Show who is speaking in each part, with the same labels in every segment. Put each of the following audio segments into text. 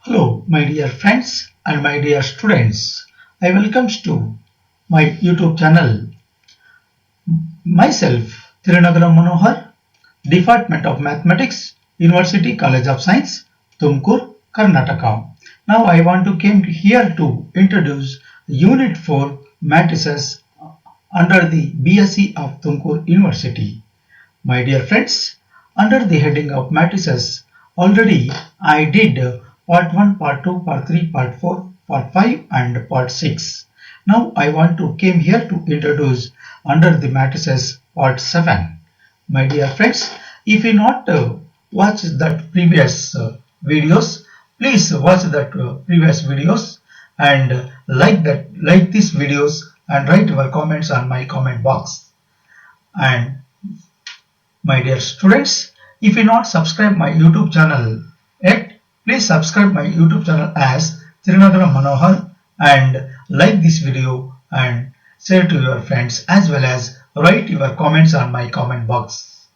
Speaker 1: Hello, my dear friends and my dear students. I welcome to my YouTube channel. Myself, Tirunagaram Manohar, Department of Mathematics, University College of Science, Tumkur, Karnataka. Now I want to come here to introduce Unit 4 Matrices under the B.Sc of Tumkur University. My dear friends, under the heading of matrices, already I did part 1, part 2, part 3, part 4, part 5 and part 6. Now I want to came here to introduce under the matrices part 7. My dear friends, if you not watch that previous videos, please watch that previous videos and like these videos and write your comments on my comment box. And my dear students, if you not subscribe my YouTube channel yet, please subscribe my YouTube channel as Tirunagaram Manohar and like this video and share to your friends as well as write your comments on my comment box.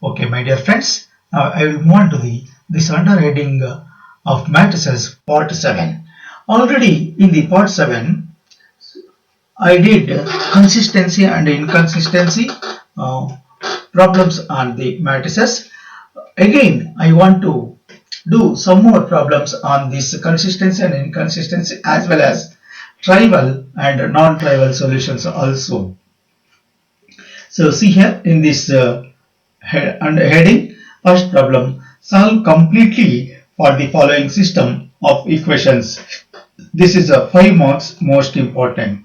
Speaker 1: Okay, my dear friends, now I will move on to this under heading of matrices part 7. Already in the part 7, I did consistency and inconsistency problems on the matrices. Again, I want to do some more problems on this consistency and inconsistency as well as trivial and non-trivial solutions also. So see here in this under heading, first problem, solve completely for the following system of equations. This is a 5 marks most important.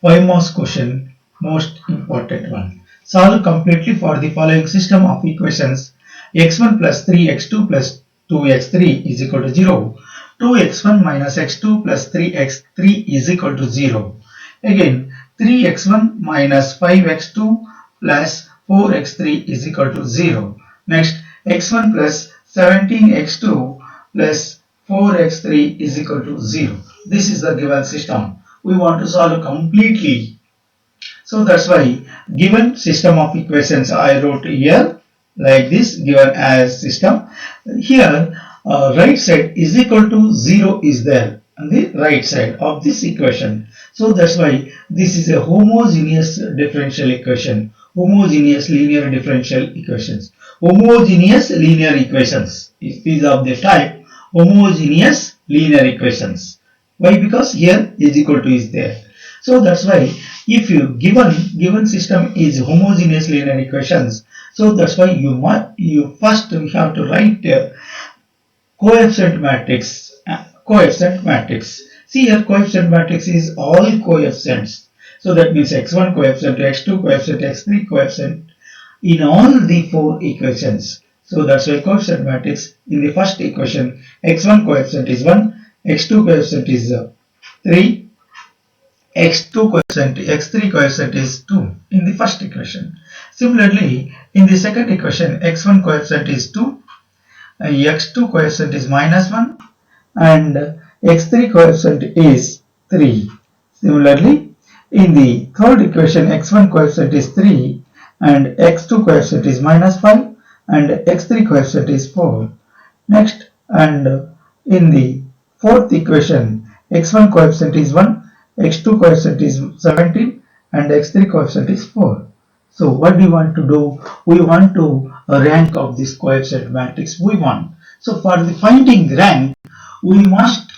Speaker 1: 5 marks question, most important one. Solve completely for the following system of equations. X1 plus 3x2 plus 2x3 is equal to 0. 2x1 minus x2 plus 3x3 is equal to 0. Again, 3x1 minus 5x2 plus 4x3 is equal to 0. Next, x1 plus 17x2 plus 4x3 is equal to 0. This is the given system. We want to solve completely. So that's why given system of equations I wrote here like this, given as system. Here right side is equal to 0 is there on the right side of this equation. So that's why this is a homogeneous differential equation. Homogeneous linear differential equations. Homogeneous linear equations. These are of the type homogeneous linear equations. Why? Because here is equal to is there. So that's why if you given system is homogeneous linear equations, so that's why you first have to write coefficient matrix. Coefficient matrix. See here, coefficient matrix is all coefficients. So that means x1 coefficient, x2 coefficient, x3 coefficient in all the 4 equations. So that's why coefficient matrix in the first equation, x1 coefficient is 1, x2 coefficient is 3, x2 coefficient, x3 coefficient is 2 in the first equation. Similarly, in the second equation, x1 coefficient is 2, x2 coefficient is minus 1 and x3 coefficient is 3. Similarly, in the third equation, x1 coefficient is 3 and x2 coefficient is minus 5 and x3 coefficient is 4. Next, and in the fourth equation, x1 coefficient is 1, x2 coefficient is 17 and x3 coefficient is 4. So what do you want to do? We want to rank of this coefficient matrix we want. So for the finding rank, we must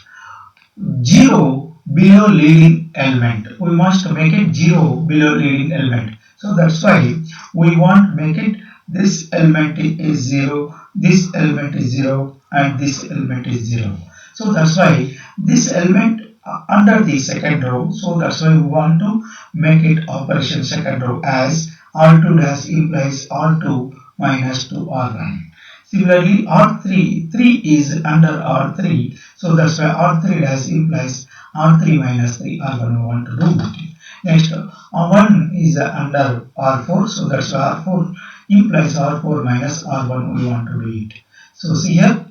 Speaker 1: 0 below leading element. We must make it 0 below leading element. So that's why we want to make it this element is 0, this element is 0 and this element is 0. So that's why this element under the second row. So that's why we want to make it operation second row as R2 dash implies R2 minus 2R1. Similarly, R3, 3 is under R3. So that's why R3 dash implies R3 minus 3R1 we want to do it. Next, R1 is under R4. So that's why R4 implies R4 minus R1 we want to do it. So see here,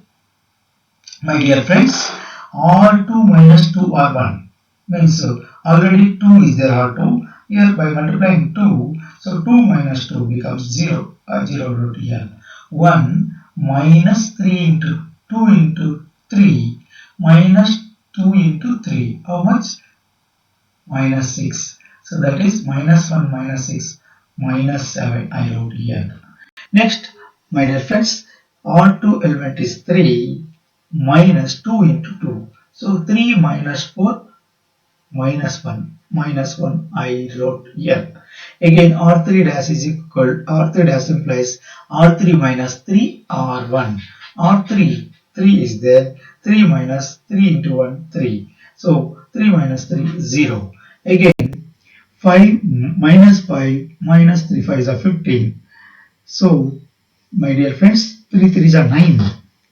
Speaker 1: my dear friends, R2 minus 2R1 means already 2 is there R2. Here by multiplying 2, so 2 minus 2 becomes 0. 0 root here. 1 minus 3 into 2 into 3 minus 2 into 3. How much? Minus 6. So that is minus 1 minus 6 minus 7 I wrote here. Next, my dear friends, R2 element is 3 minus 2 into 2. So 3 minus 4 minus 1 I wrote here. Again R3 dash is equal, R3 dash implies R3 minus 3 R1. R3, 3 is there, 3 minus 3 into 1, 3. So 3 minus 3, 0. Again 5 minus 5 minus 3, 5 is a 15. So my dear friends, 3 3s are 9.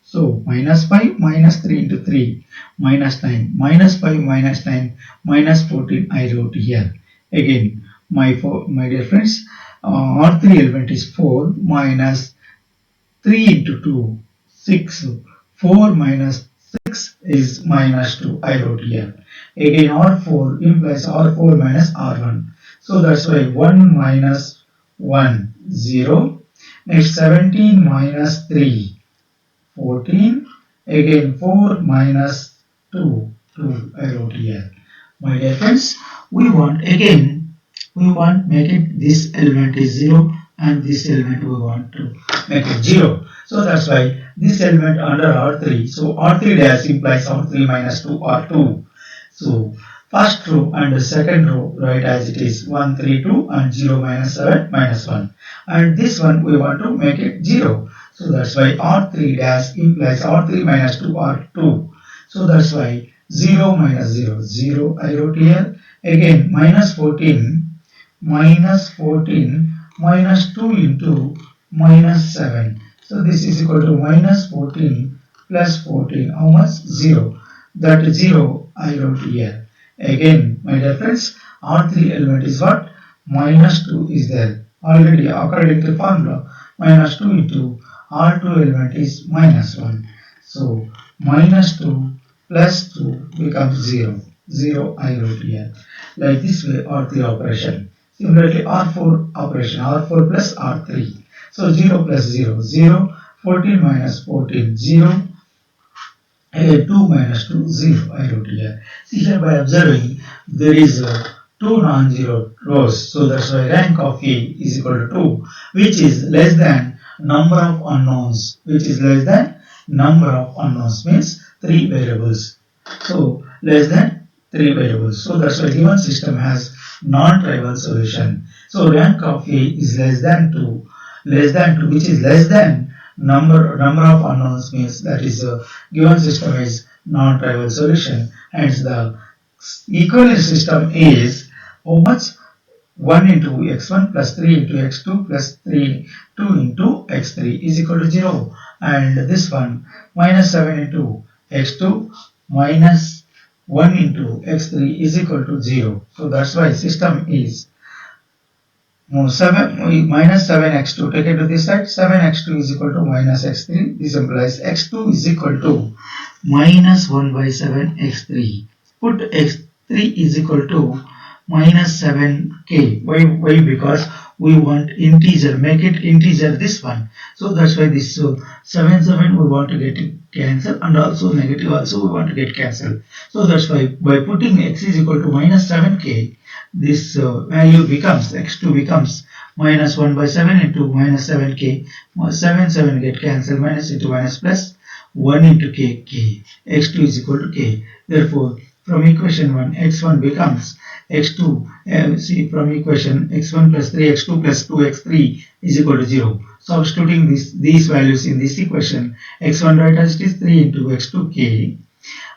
Speaker 1: So minus 5 minus 3 into 3 minus 9 minus 5 minus 9 minus 14 I wrote here. Again my dear friends, R3 element is 4 minus 3 into 2 6. 4 minus 6 is minus 2 I wrote here. Again R4 implies R4 minus R1. So that's why 1 minus 1 0. Next 17 minus 3 14. Again 4 minus 2 2 I wrote here. My dear friends, we want make it this element is 0 and this element we want to make it 0. So that's why this element under R3. So R3 dash implies R3 minus 2 R2. So first row and the second row write as it is 1 3 2 and 0 minus 7 minus 1. And this one we want to make it 0. So that's why R3 dash implies R3 minus 2 R2. So that's why 0 minus 0 0 I wrote here. Again minus 14 minus 2 into minus 7. So this is equal to minus 14 plus 14. How much? 0. That 0 I wrote here. Again, my dear friends, R3 element is what? Minus 2 is there. Already according to formula, minus 2 into R2 element is minus 1. So minus 2 plus 2 becomes 0. 0 I wrote here. Like this way R3 operation. Similarly R4 operation, R4 plus R3. So 0 plus 0, 0, 14 minus 14, 0, 2 minus 2, 0 I wrote here. See here by observing there is 2 non-zero rows. So that's why rank of A is equal to 2, which is less than number of unknowns. Which is less than number of unknowns means 3 variables. So less than 3 variables. So that's why given system has non-trivial solution. So rank of A is less than 2, which is less than number of unknowns means that is given system is non-trivial solution. Hence the equivalent system is how much? 1 into x1 plus 3 into x2 plus 3 2 into x3 is equal to 0, and this one minus 7 into x2 minus 1 into x3 is equal to 0. So that's why system is 7 minus 7x2 taken to this side. 7x2 is equal to minus x3. This implies x2 is equal to minus 1 by 7x3. Put x3 is equal to minus 7k. Why? Because we want integer. Make it integer this one. So that's why this 7 we want to get it cancelled, and also negative also we want to get cancelled. So that's why by putting x is equal to minus 7k, this value becomes x2 becomes minus 1 by 7 into minus 7k. 7 get cancelled, minus into minus plus 1 into k, x2 is equal to k. Therefore from equation 1 x1 becomes x2, see from equation x1 plus 3 x2 plus 2 x3 is equal to 0. Substituting these values in this equation, x1 write as it is 3 into x2k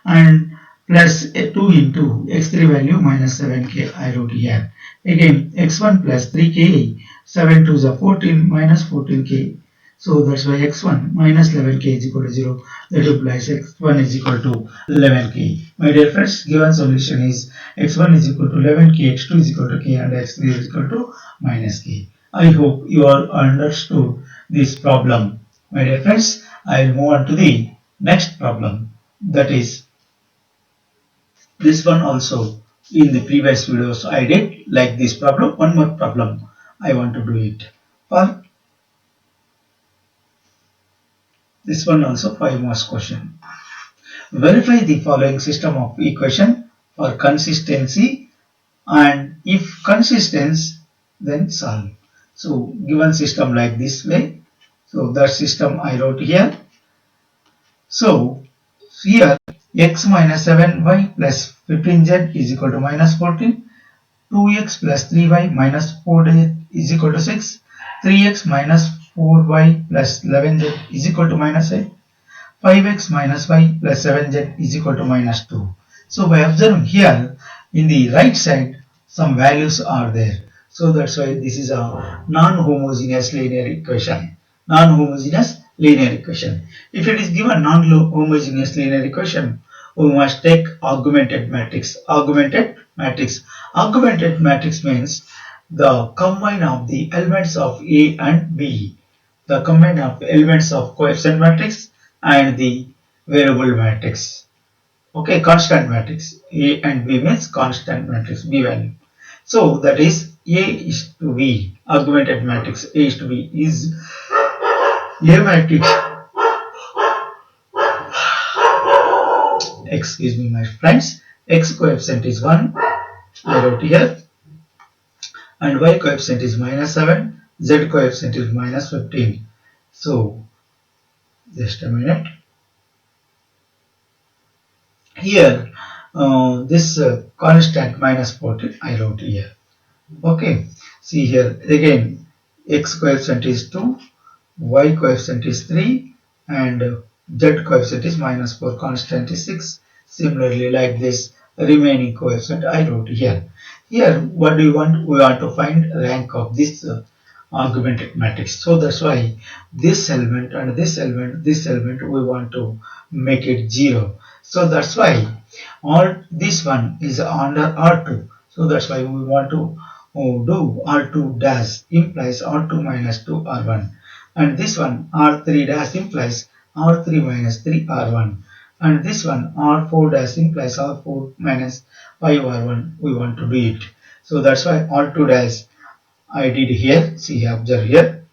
Speaker 1: and plus 2 into x3 value minus 7k I wrote here. Again x1 plus 3k, 7 2s are 14 minus 14k. So that's why x1 minus 11k is equal to 0. That implies x1 is equal to 11k. My dear friends, given solution is x1 is equal to 11k, x2 is equal to k, and x3 is equal to minus k. I hope you all understood this problem. My dear friends, I will move on to the next problem. That is this one also. In the previous videos I did like this problem. One more problem I want to do it. For this one also 5 marks question. Verify the following system of equation for consistency, and if consistent, then solve. So given system like this way, so that system I wrote here. So here x minus 7y plus 15z is equal to minus 14, 2x plus 3y minus 4z is equal to 6, 3x minus 4y plus 11z is equal to minus 8, 5x minus y plus 7z is equal to minus 2. So by observing here, in the right side, some values are there. So that's why this is a non-homogeneous linear equation. Non-homogeneous linear equation. If it is given non-homogeneous linear equation, we must take augmented matrix. Augmented matrix. Augmented matrix means the combine of the elements of A and B, the combine of elements of coefficient matrix and the variable matrix. Okay, constant matrix. A and B means constant matrix, B value. So that is A is to B, augmented matrix A is to B is A matrix. Excuse me, my friends. X coefficient is 1, I wrote here, and Y coefficient is minus 7, Z coefficient is minus 15. So just a minute. Here, this constant minus 14 I wrote here. Okay, see here again, x coefficient is 2, y coefficient is 3, and z coefficient is minus 4, constant is 6. Similarly, like this, remaining coefficient I wrote here. Here, what do you want? We want to find rank of this augmented matrix. So that's why this element and this element, we want to make it 0. So that's why all this one is under R2. So that's why we want to do R2 dash implies R2 minus 2 R1, and this one R3 dash implies R3 minus 3 R1, and this one R4 dash implies R4 minus 5 R1. We want to do it. So that's why R2 dash I did here. See, observe here.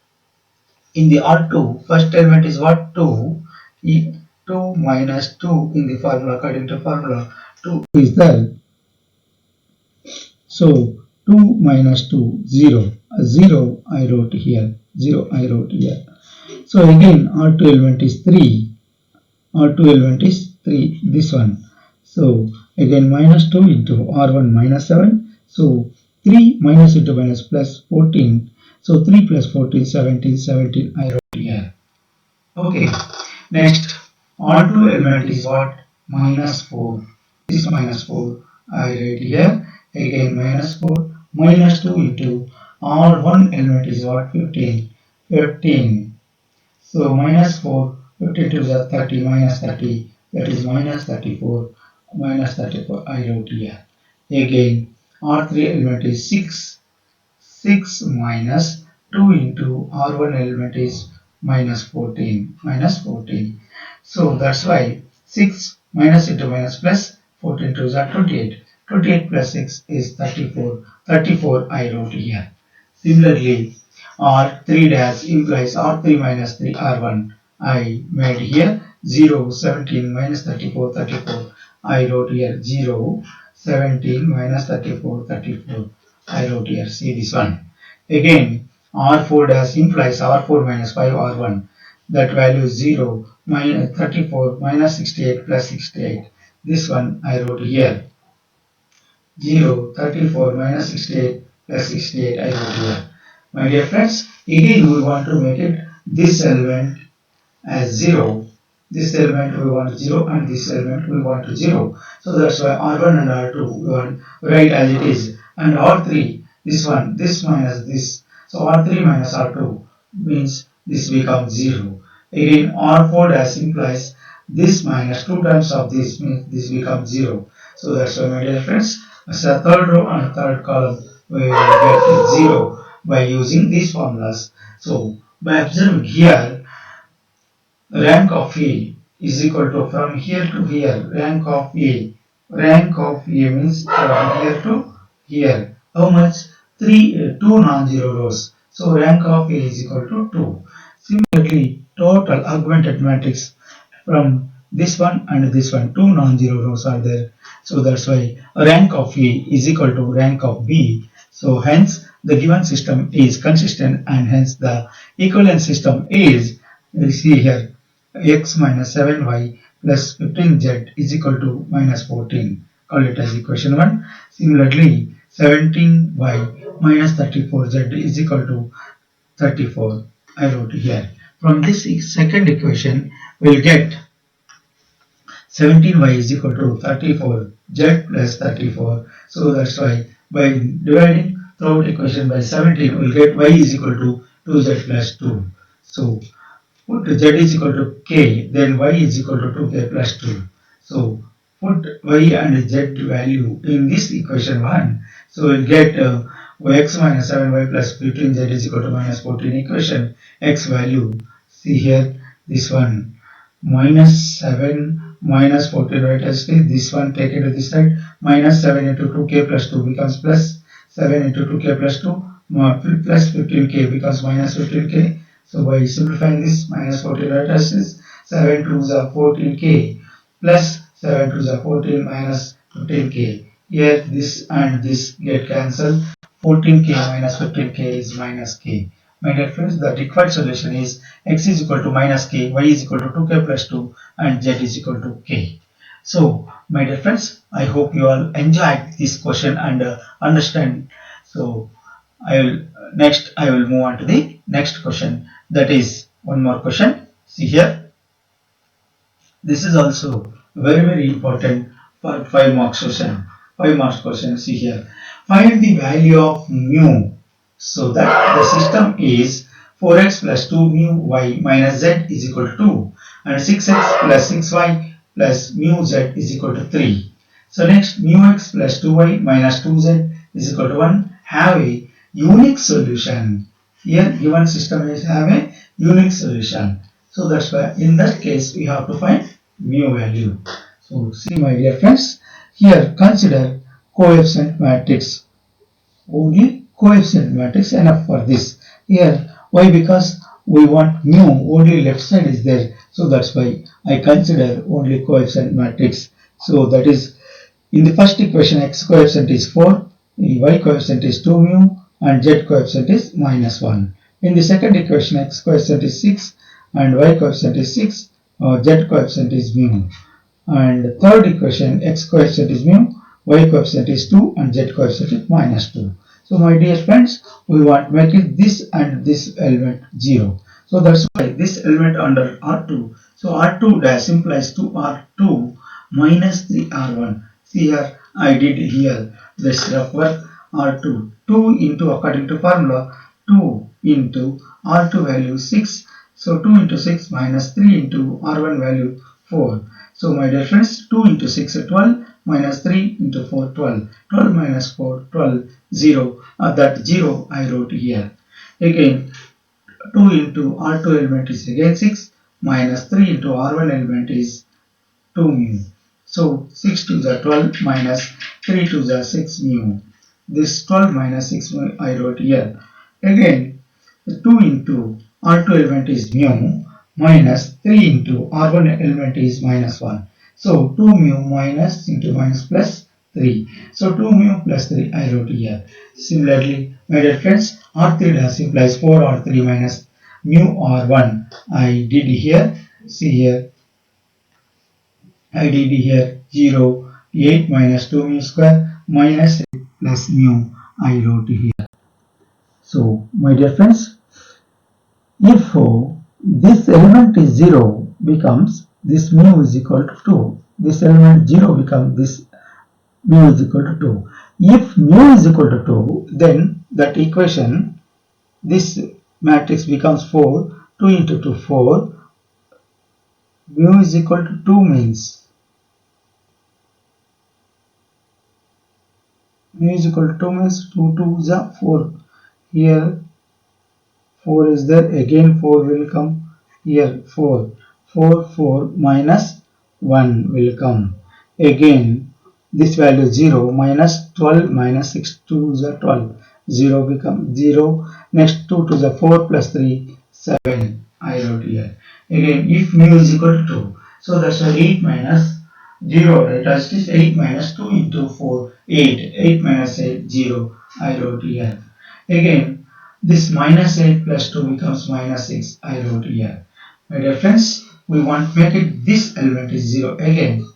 Speaker 1: In the R2, first element is what? 2. 2 minus 2 in the formula, according to formula, 2 is there. So 2 minus 2, 0. 0 I wrote here. 0 I wrote here. So again R2 element is 3. R2 element is 3. This one. So again minus 2 into R1 minus 7. So 3 minus into minus plus 14. So 3 plus 14, 17. 17 I wrote here. Okay. Next, R2 element is what? Minus 4. This is minus 4. I write here. Again minus 4. Minus 2 into R1 element is what? 15. 15. So minus 4. 52 is 30. Minus 30. That is minus 34. Minus 34 I wrote here. Again R3 element is 6. 6 minus 2 into R1 element is minus 14. Minus 14. So that's why 6 minus into minus plus 14 to is 28. 28 plus 6 is 34. 34 I wrote here. Similarly, R3 dash implies R3 minus 3 R1. I made here 0, 17 minus 34, 34. I wrote here 0, 17 minus 34, 34. I wrote here. See this one. Again, R4 dash implies R4 minus 5 R1. That value is 0, minus 34 minus 68 plus 68. This one I wrote here. 0, 34 minus 68 plus 68 I wrote here. My dear friends, again we want to make it this element as 0. This element we want 0 and this element we want 0. So that's why R1 and R2 we want write as it is. And R3, this one, this minus this. So R3 minus R2 means this becomes 0. Again R4 dash implies this minus 2 times of this means this becomes 0. So that's why, my dear friends, as a third row and third column we will get 0 by using these formulas. So by observing here, rank of A is equal to from here to here, rank of A. Rank of A means from here to here. How much? 2 non-zero rows. So rank of A is equal to 2. Similarly, total augmented matrix from this one and this one, two non-zero rows are there. So that's why rank of A is equal to rank of B. So hence the given system is consistent, and hence the equivalent system is, you see here, x minus 7y plus 15z is equal to minus 14. Call it as equation 1. Similarly, 17y minus 34z is equal to 34. I wrote here. From this second equation, we'll get 17y is equal to 34 z plus 34. So that's why by dividing throughout equation by 17, we'll get y is equal to 2z plus 2. So put z is equal to k, then y is equal to 2k plus 2. So put y and z value in this equation 1. So we'll get x minus 7y plus 15z is equal to minus 14. Equation x value, see here, this one, minus 7 minus 14, right, as this one taken to this side, minus 7 into 2k plus 2 becomes plus 7 into 2k plus 2 plus 15k becomes minus 15k. So by simplifying this, minus 14, right, as is 7 to the 14k plus 7 to the 14 minus 15k. Here this and this get cancelled. 14k minus 15k is minus k. My dear friends, the required solution is x is equal to minus k, y is equal to 2k plus 2, and z is equal to k. So, my dear friends, I hope you all enjoyed this question and understand. So, I will move on to the next question. That is one more question. See here. This is also very important for 5 marks question. 5 marks question. See here. Find the value of mu so that the system is 4x plus 2 mu y minus z is equal to 2, and 6x plus 6y plus mu z is equal to 3. So next, mu x plus 2y minus 2z is equal to 1 have a unique solution. Here given system is have a unique solution. So that's why in that case we have to find mu value. So see my dear friends, here consider coefficient matrix. Only coefficient matrix enough for this. Here why? Because we want mu, only left side is there, so that's why I consider only coefficient matrix. So that is, in the first equation x coefficient is 4, y coefficient is 2 mu, and z coefficient is minus 1. In the second equation x coefficient is 6 and y coefficient is 6, z coefficient is mu. And third equation x coefficient is mu, y coefficient is 2, and z coefficient is minus 2. So my dear friends, we want to make it this and this element 0. So that's why this element under R2. So R2 dash implies 2R2 minus 3R1. See here, I did here this rough work. R2, 2 into, according to formula, 2 into R2 value 6. So 2 into 6 minus 3 into R1 value 4. So my dear friends, 2 into 6 is 12 minus 3 into 4 12. 12 minus 4 12, 0. That 0 I wrote here. Again 2 into R2 element is again 6 minus 3 into R1 element is 2 mu. So 6 to the 12 minus 3 to the 6 mu. This 12 minus 6 mu I wrote here. Again 2 into R2 element is mu minus 3 into R1 element is minus 1. So 2 mu minus into minus plus 3. So 2 mu plus 3 I wrote here. Similarly, my dear friends, R3 dash implies 4 R3 minus mu R1. I did here. See here. I did here 0, 8 minus 2 mu square minus 8 plus mu I wrote here. So my dear friends, if this element is 0 becomes this mu is equal to 2. This element 0 becomes this mu is equal to 2. If mu is equal to 2, then that equation, this matrix becomes 4. 2 into 2, 4. Mu is equal to 2 means mu is equal to 2 means 2 2 is 4. Here 4 is there, again 4 will come. Here 4 4 minus 1 will come. Again this value 0 minus 12 minus 6 2 is 12. 0 become 0. Next 2 to the 4 plus 3 7 I wrote here. Again if mu is equal to 2, So that's why 8 minus 0, right? As it is 8 minus 2 into 4, 8. 8 minus 8, 0. I wrote here. Again, this minus 8 plus 2 becomes minus 6. I wrote here. My dear friends, we want to make it this element is 0. Again,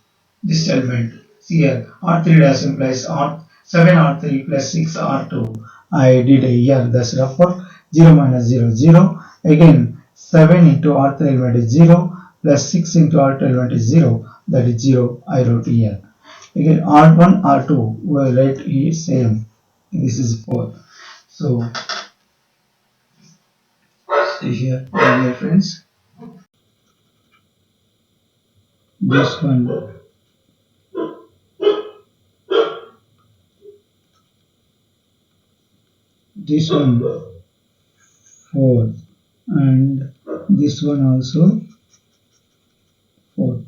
Speaker 1: this element, see here, R3 dash implies R 7 R3 plus 6 R2. I did here, that's therefore 0 minus 0, 0. Again, 7 into R3 element is 0 plus 6 into R2 element is 0, that is 0. I wrote here. Again, R1, R2, we will write here same. This is 4. So, see here, my dear friends, this one, this one 4, and this one also 4.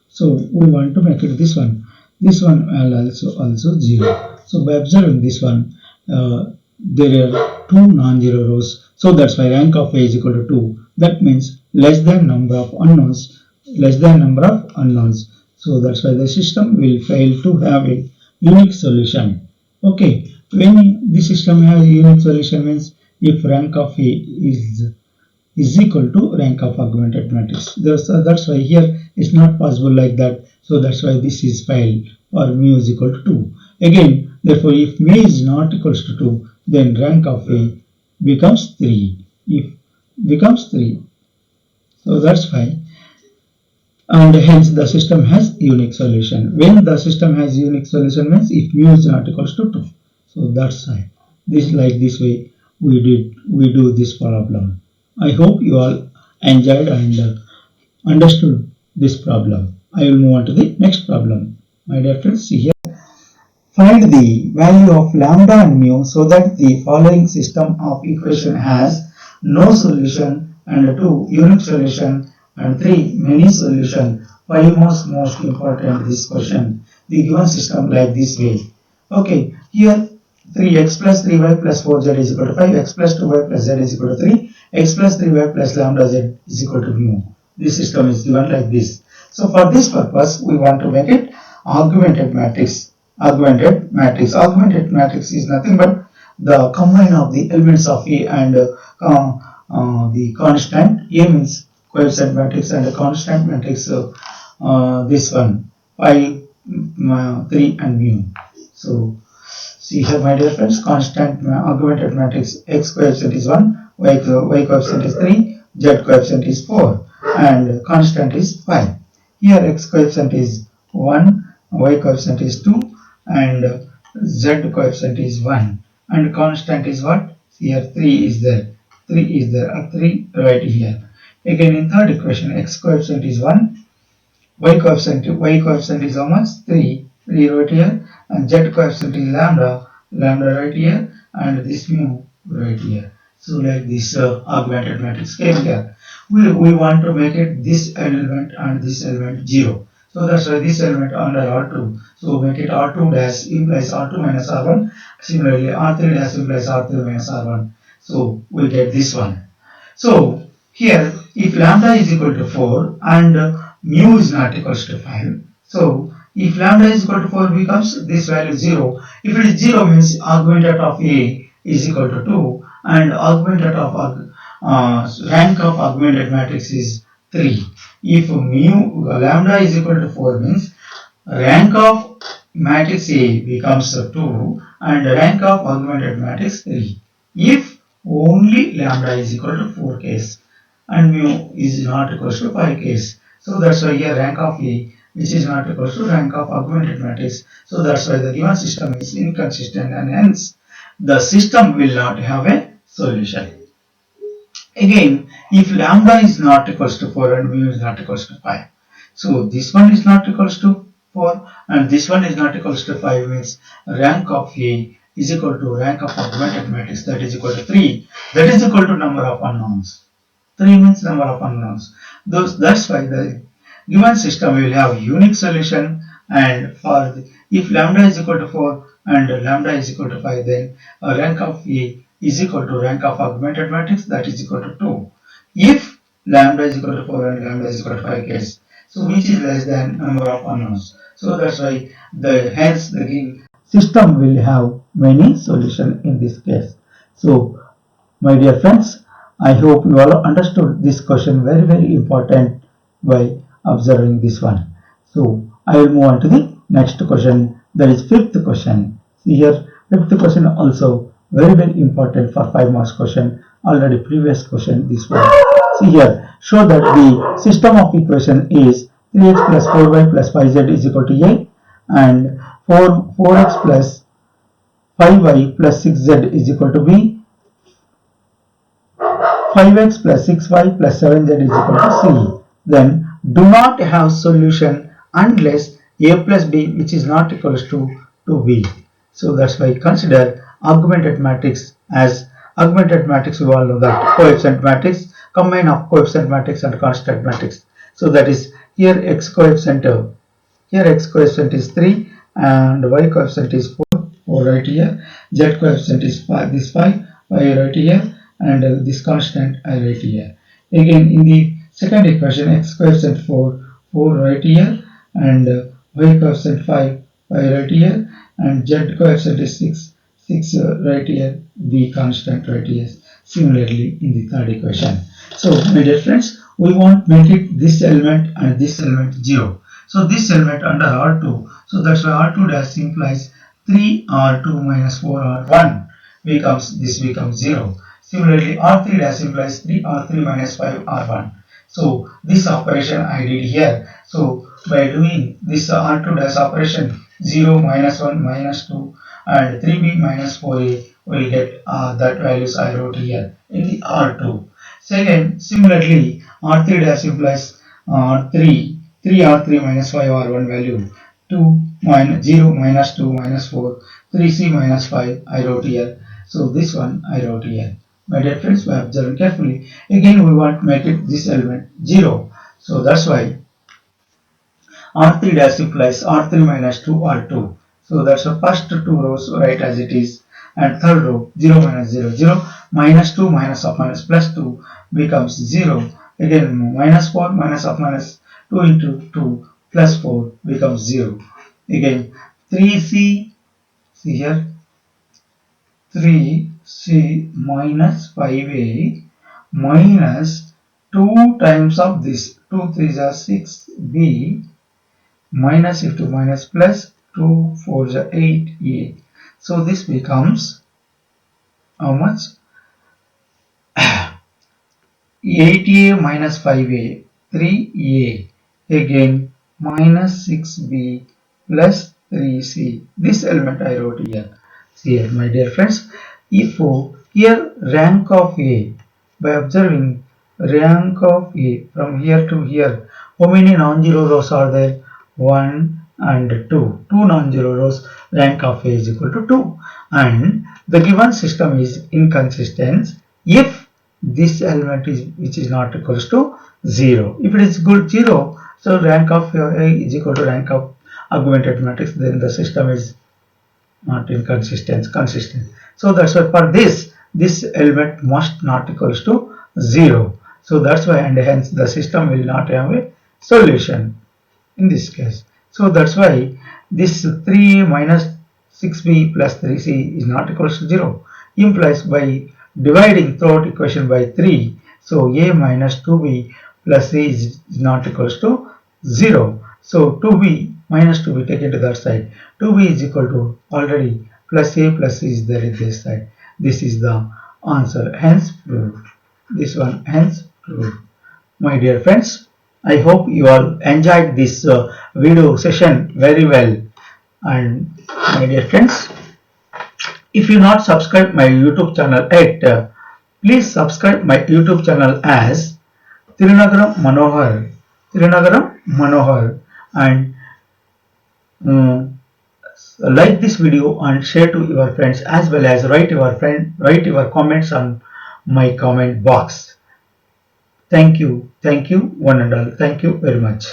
Speaker 1: So we want to make it this one. This one will also 0. So by observing this one, there are two non-zero rows. So that's why rank of A is equal to 2. That means less than number of unknowns. Less than number of unknowns. So that's why the system will fail to have a unique solution. Okay. When the system has a unique solution means if rank of A is equal to rank of augmented matrix. That's why here it's not possible like that. So that's why this is failed, or mu is equal to 2. Again, therefore, if mu is not equals to 2, then rank of A becomes 3. If becomes 3. So that's why, and hence the system has unique solution. When the system has unique solution means if mu is not equals to 2. So that's why this, like this way we do this problem. I hope you all enjoyed and understood this problem. I will move on to the next problem. My dear friends, see here. Find the value of lambda and mu so that the following system of equation has no solution, and 2 unique solution, and 3 many solution. 5 most important this question. The given system like this way. Okay, here 3x plus 3y plus 4z is equal to 5, x plus 2y plus z is equal to 3, x plus 3y plus lambda z is equal to mu. This system is given like this. So for this purpose, we want to make it augmented matrix. Augmented matrix is nothing but the combine of the elements of A and the constant. A means coefficient matrix and the constant matrix. This one 5, 3 and mu. So see here, my dear friends, constant augmented matrix, x coefficient is 1, y coefficient is 3, z coefficient is 4, and constant is 5. Here x coefficient is 1, y coefficient is 2, and z coefficient is 1, and constant is what? Here 3 is there. 3 is there, 3 right here. Again in third equation, x coefficient is 1, y coefficient is how much? 3 right here, and z coefficient is lambda right here, and this mu right here. So like this augmented matrix came here. We want to make it this element and this element 0. So that's why this element under R2. So make it R2 dash implies R2 minus R1. Similarly, R3 dash implies R3 minus R1. So we get this one. So here, if lambda is equal to 4 and mu is not equals to 5, so if lambda is equal to 4 becomes this value 0. If it is 0 means augmented of A is equal to 2, and augmented of rank of augmented matrix is 3. If lambda is equal to 4 means rank of matrix A becomes 2 and rank of augmented matrix 3. If only lambda is equal to 4 case and mu is not equal to 5 case. So that's why here rank of A which is not equal to rank of augmented matrix. So that's why the given system is inconsistent, and hence the system will not have a solution. Again, if lambda is not equals to 4 and mu is not equals to 5, so this one is not equals to 4 and this one is not equals to 5 means rank of A is equal to rank of augmented matrix, that is equal to 3, that is equal to number of unknowns. 3 means number of unknowns. That's why the given system will have unique solution, and if lambda is equal to 4 and lambda is equal to 5, then rank of A is equal to rank of augmented matrix, that is equal to 2. If lambda is equal to 4 and lambda is equal to 5 case. So which is less than number of unknowns. So that's why hence the system will have many solutions in this case. So my dear friends, I hope you all understood this question, very important, by observing this one. So I will move on to the next question, that is fifth question. See here, fifth question also very important for 5 marks question. Already previous question this one. See here, show that the system of equation is 3x plus 4y plus 5z is equal to a, and 4x plus 5y plus 6z is equal to b, 5x plus 6y plus 7z is equal to c. Then do not have solution unless a plus b, which is not equals to b. So that's why consider augmented matrix as augmented matrix. We all know that coefficient matrix, combine of coefficient matrix and constant matrix. So that is here x coefficient, here x coefficient is 3 and y coefficient is 4 right here, z coefficient is 5, this 5 right here, and this constant I write here. Again in the second equation, x coefficient 4 right here, and y coefficient 5 right here, and z coefficient is 6 right here, b constant right here. Similarly in the third equation. So my dear friends, we want to make it this element and this element 0. So this element under R2, so that's why R2 dash implies 3R2 minus 4R1 becomes 0. Similarly, R3 dash implies 3R3 minus 5R1. So this operation I did here. So by doing this R2 dash operation, 0 minus 1 minus 2 and 3b minus 4a will get that values I wrote here in the R2. Second, similarly, R3 dash implies 3R3 minus 5R1 value, 2 minus 0 minus 2 minus 4, 3c minus 5 I wrote here. So this one I wrote here. My dear friends, we observe carefully. Again we want to make it this element 0. So that's why R3 dash implies R3 minus 2 R2. So that's the first two rows right as it is, and third row 0 minus 0 0 minus 2 minus of minus plus 2 becomes 0. Again minus 4 minus of minus 2 into 2 plus 4 becomes 0. Again 3c, see here, 3c minus 5a minus 2 times of this, 2 3s are 6b minus into minus plus 2 4s are 8a. So this becomes how much? 8a minus 5a, 3a, again minus 6b plus 3c. This element I wrote here. See here, my dear friends, if here rank of a, by observing rank of a from here to here, how many non-zero rows are there? 1 and 2. 2 non-zero rows, rank of a is equal to 2. And the given system is inconsistent if this element is which is not equals to 0. If it is good 0, so rank of A is equal to rank of augmented matrix, then the system is not inconsistent, consistent. So that's why for this element must not equals to 0. So that's why, and hence the system will not have a solution in this case. So that's why this 3 minus 6b plus 3c is not equals to 0, implies by dividing throughout equation by 3, so a minus 2b plus c is not equals to 0. So 2b minus 2b taken to that side, 2b is equal to already plus a plus c is there in this side. This is the answer, hence proved. This one hence proved. My dear friends, I hope you all enjoyed this video session very well. And my dear friends, if you not subscribe my YouTube channel yet, please subscribe my YouTube channel as Tirunagaram Manohar, and like this video and share to your friends, as well as write your comments on my comment box. Thank you, one and all. Thank you very much.